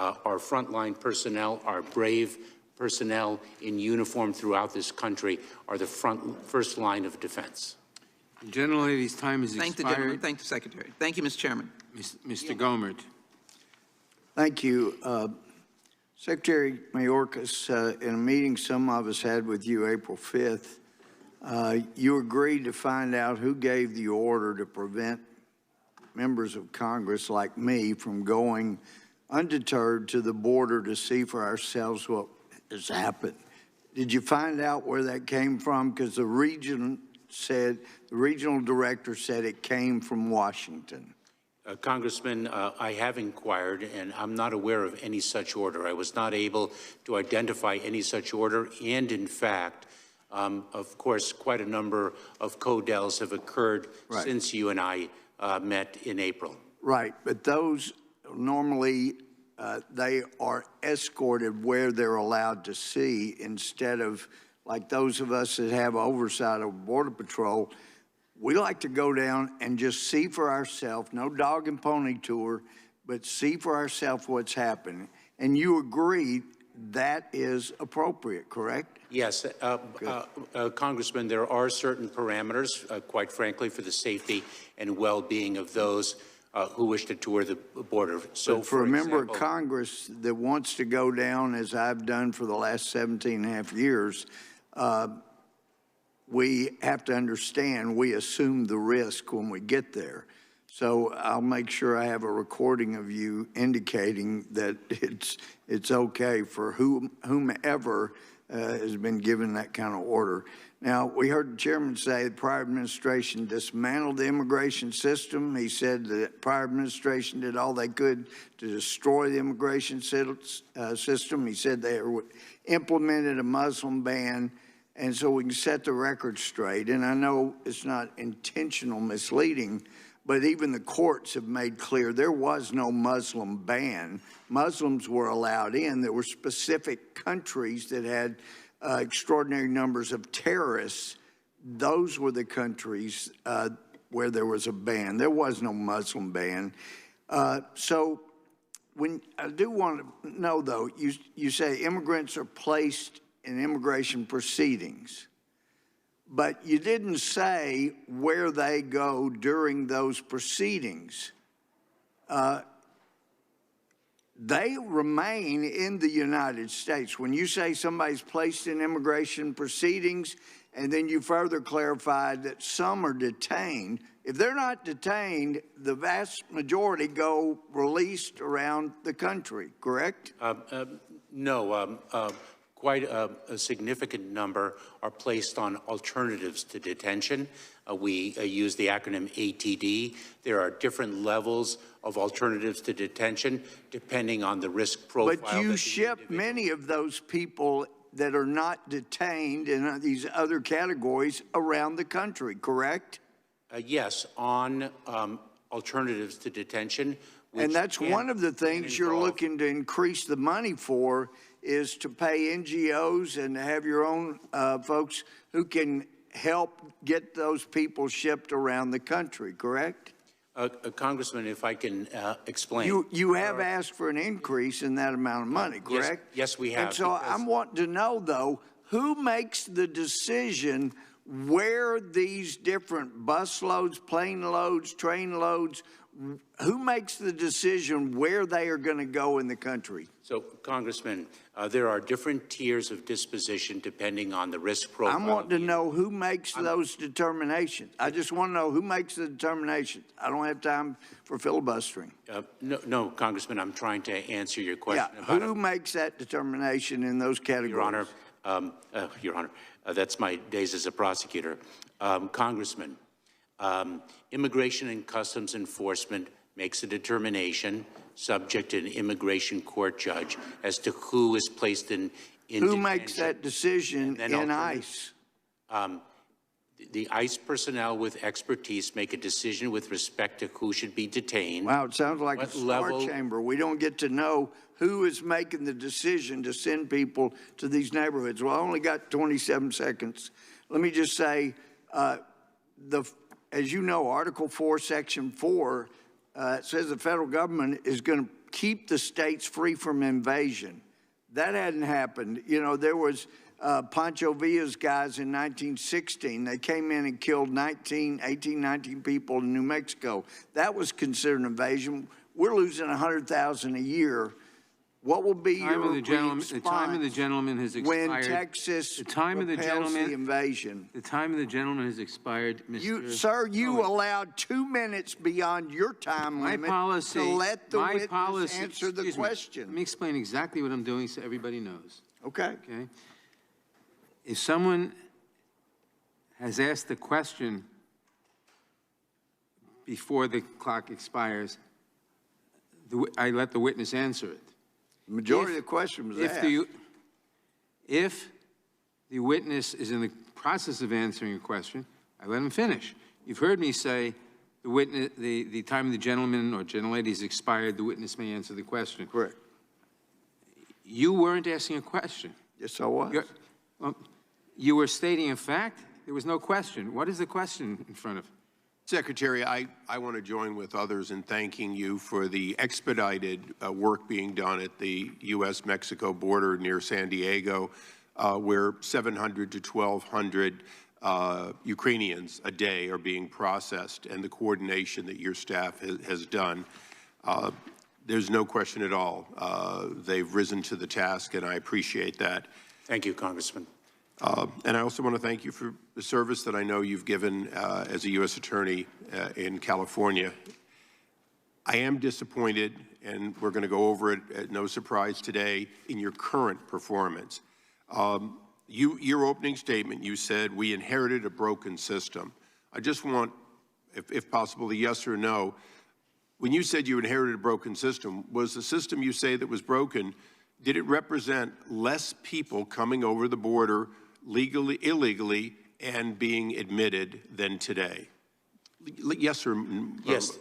Our frontline personnel, our brave personnel in uniform throughout this country are the first line of defense. General Lady's time is expired. Thank the gentleman. Thank the Secretary. Thank you, Mr. Chairman. Mr. Gohmert. Thank you. Secretary Mayorkas, in a meeting some of us had with you April 5th, you agreed to find out who gave the order to prevent members of Congress like me from going undeterred to the border to see for ourselves what has happened. Did you find out where that came from? Because the regional director said it came from Washington. Congressman, I have inquired, and I'm not aware of any such order. I was not able to identify any such order, and in fact, of course, quite a number of CODELs have occurred since you and I met in April. Right, but those normally they are escorted where they're allowed to see, instead of like those of us that have oversight of Border Patrol. We like to go down and just see for ourselves, no dog and pony tour, but see for ourselves what's happening. And you agree that is appropriate, correct? Yes, Congressman, there are certain parameters, quite frankly, for the safety and well-being of those who wish to tour the border. So but for a member of Congress that wants to go down, as I've done for the last 17 and a half years, we have to understand we assume the risk when we get there. So I'll make sure I have a recording of you indicating that it's okay for whomever has been given that kind of order. Now, we heard the chairman say the prior administration dismantled the immigration system. He said the prior administration did all they could to destroy the immigration system. He said they implemented a Muslim ban. And so we can set the record straight. And I know it's not intentional misleading, but even the courts have made clear there was no Muslim ban. Muslims were allowed in. There were specific countries that had extraordinary numbers of terrorists. Those were the countries where there was a ban. There was no Muslim ban. So when I do want to know, though, you say immigrants are placed in immigration proceedings, but you didn't say where they go during those proceedings. They remain in the United States. When you say somebody's placed in immigration proceedings, and then you further clarified that some are detained, if they're not detained, the vast majority go released around the country, correct? No. Quite a significant number are placed on alternatives to detention. We use the acronym ATD. There are different levels of alternatives to detention depending on the risk profile. But you ship many of those people that are not detained in these other categories around the country, correct? Yes, on alternatives to detention. And that's one of the things you're looking to increase the money for, is to pay NGOs and to have your own folks who can help get those people shipped around the country, correct? Congressman, if I can explain. You have asked for an increase in that amount of money, correct? Yes, we have. And so I'm wanting to know, though, who makes the decision where these different bus loads, plane loads, train loads, who makes the decision where they are going to go in the country? So, Congressman, there are different tiers of disposition depending on the risk profile. I want to know who makes those determinations. I just want to know who makes the determination. I don't have time for filibustering. No, Congressman, I'm trying to answer your question. Yeah, who makes that determination in those categories? Your Honor, that's my days as a prosecutor. Congressman, Immigration and Customs Enforcement makes a determination subject to an immigration court judge as to who is placed in Who makes that decision in ICE? The ICE personnel with expertise make a decision with respect to who should be detained. Wow, it sounds like a star chamber. We don't get to know who is making the decision to send people to these neighborhoods. Well, I only got 27 seconds. Let me just say, as you know, Article 4, Section 4 it says the federal government is going to keep the states free from invasion. That hadn't happened. You know, there was Pancho Villa's guys in 1916. They came in and killed 19 people in New Mexico. That was considered an invasion. We're losing 100,000 a year. What will be your response? The time of the gentleman has expired. When Texas repels the invasion. The time of the gentleman has expired, Mr. Sir, you allowed 2 minutes beyond your time limit to let the witness answer the question. Let me explain exactly what I'm doing so everybody knows. Okay. Okay. If someone has asked a question before the clock expires, I let the witness answer it. The majority of the question was asked. If the witness is in the process of answering a question, I let him finish. You've heard me say the time of the gentleman or gentlelady has expired, the witness may answer the question. Correct. You weren't asking a question. Yes, I was. You were stating a fact. There was no question. What is the question in front of? Secretary, I want to join with others in thanking you for the expedited work being done at the U.S.-Mexico border near San Diego, where 700 to 1,200 Ukrainians a day are being processed, and the coordination that your staff has done. There's no question at all. They've risen to the task, and I appreciate that. Thank you, Congressman. And I also want to thank you for the service that I know you've given as a U.S. Attorney in California. I am disappointed, and we're going to go over it at no surprise today, in your current performance. Your opening statement, you said, we inherited a broken system. I just want, if possible, a yes or no. When you said you inherited a broken system, was the system you say that was broken, did it represent less people coming over the border legally, illegally, and being admitted than today? Yes or no? Yes.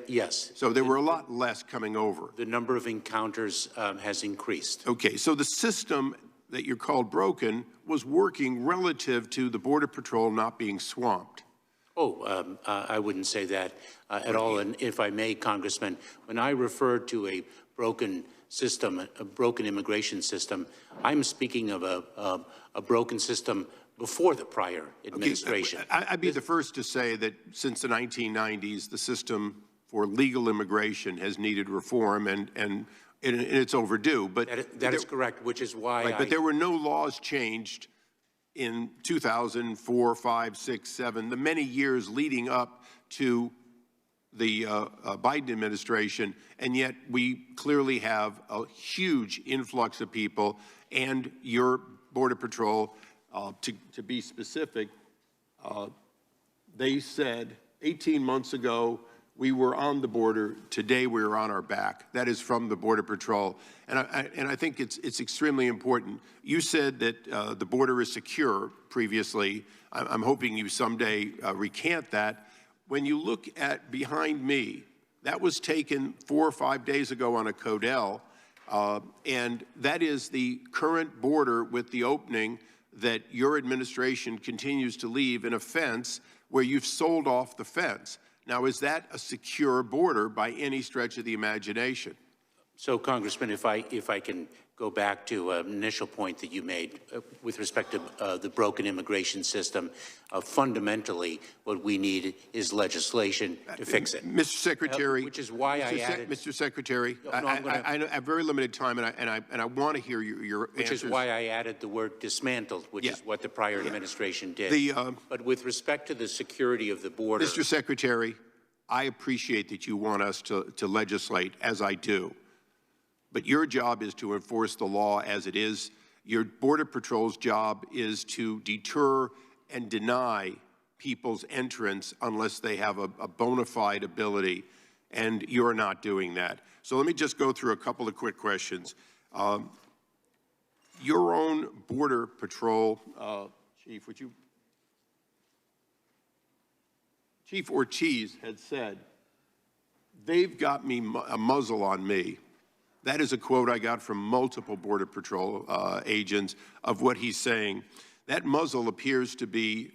Yes. So there were a lot less coming over. The number of encounters has increased. Okay, so the system that you're called broken was working relative to the Border Patrol not being swamped. Oh, I wouldn't say that at all. And if I may, Congressman, when I refer to a broken system, a broken immigration system, I'm speaking of a broken system before the prior administration. Okay, I'd be the first to say that since the 1990s, the system for legal immigration has needed reform, and it's overdue. But that is correct, which is why but there were no laws changed in 2004, 5, 6, 7, the many years leading up to the Biden administration, and yet we clearly have a huge influx of people, and your Border Patrol, to be specific, they said 18 months ago we were on the border, today we are on our back. That is from the Border Patrol, and I think it's extremely important. You said that the border is secure previously. I'm hoping you someday recant that. When you look at behind me, that was taken 4 or 5 days ago on a Codell, and that is the current border with the opening that your administration continues to leave in a fence where you've sold off the fence. Now, is that a secure border by any stretch of the imagination? So, Congressman, if I can go back to an initial point that you made with respect to the broken immigration system, fundamentally what we need is legislation to fix it. Mr. Secretary, which is why I added. Mr. Secretary, I have very limited time, and I want to hear your which answers. is why I added the word dismantled, which is what the prior administration did. But with respect to the security of the border, Mr. Secretary, I appreciate that you want us to legislate, as I do. But your job is to enforce the law as it is. Your Border Patrol's job is to deter and deny people's entrance unless they have a bona fide ability, and you're not doing that. So let me just go through a couple of quick questions. Your own Border Patrol, Chief, would you? Chief Ortiz had said, they've got me a muzzle on me. That is a quote I got from multiple Border Patrol agents of what he's saying. That muzzle appears to be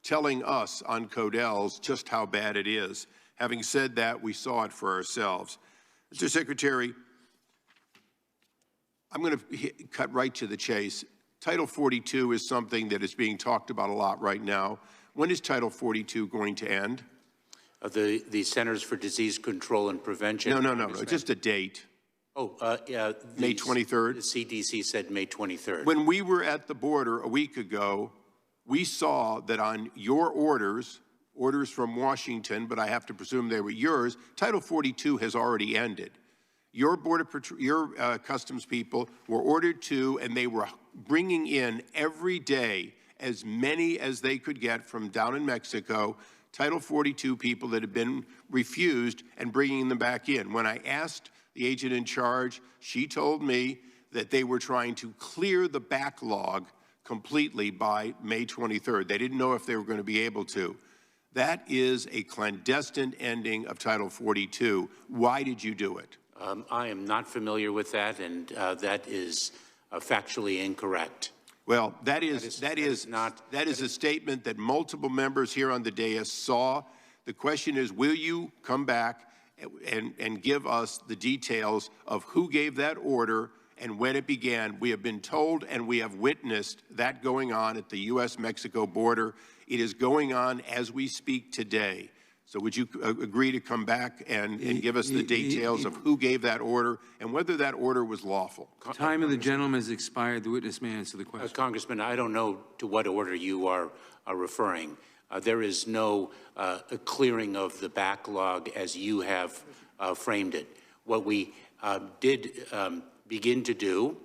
telling us on Codells just how bad it is. Having said that, we saw it for ourselves. Mr. Secretary, I'm going to cut right to the chase. Title 42 is something that is being talked about a lot right now. When is Title 42 going to end? The Centers for Disease Control and Prevention. No, just a date. Yeah. May 23rd? The CDC said May 23rd. When we were at the border a week ago, we saw that on your orders from Washington, but I have to presume they were yours, Title 42 has already ended. Your customs people were ordered to, and they were bringing in every day as many as they could get from down in Mexico, Title 42 people that had been refused, and bringing them back in. When I asked the agent in charge, she told me that they were trying to clear the backlog completely by May 23rd. They didn't know if they were going to be able to. That is a clandestine ending of Title 42. Why did you do it? I am not familiar with that, and that is factually incorrect. Well, that is a statement that multiple members here on the dais saw. The question is, will you come back and give us the details of who gave that order and when it began? We have been told and we have witnessed that going on at the U.S.-Mexico border. It is going on as we speak today. So would you agree to come back and give us the details of who gave that order and whether that order was lawful? The time of the gentleman has expired. The witness may answer the question. Congressman, I don't know to what order you are referring. There is no clearing of the backlog as you have framed it. What we did begin to do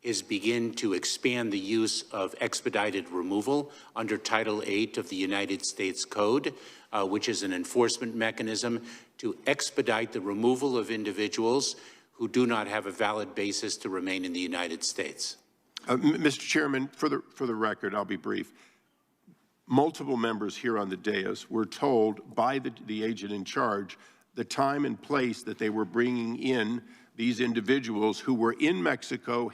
is begin to expand the use of expedited removal under Title 8 of the United States Code, which is an enforcement mechanism to expedite the removal of individuals who do not have a valid basis to remain in the United States. Mr. Chairman, for the record, I'll be brief. Multiple members here on the dais were told by the agent in charge the time and place that they were bringing in these individuals who were in Mexico,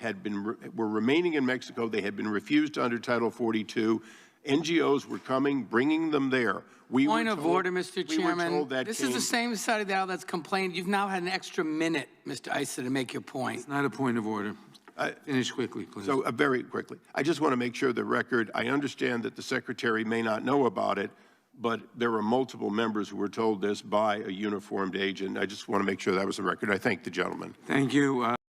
were remaining in Mexico. They had been refused under Title 42. NGOs were coming, bringing them there. Point of order, Mr. Chairman. This is the same side of the aisle that's complained. You've now had an extra minute, Mr. Issa, to make your point. It's not a point of order. Finish quickly, please. So very quickly. I just want to make sure the record, I understand that the Secretary may not know about it, but there were multiple members who were told this by a uniformed agent. I just want to make sure that was the record. I thank the gentleman. Thank you.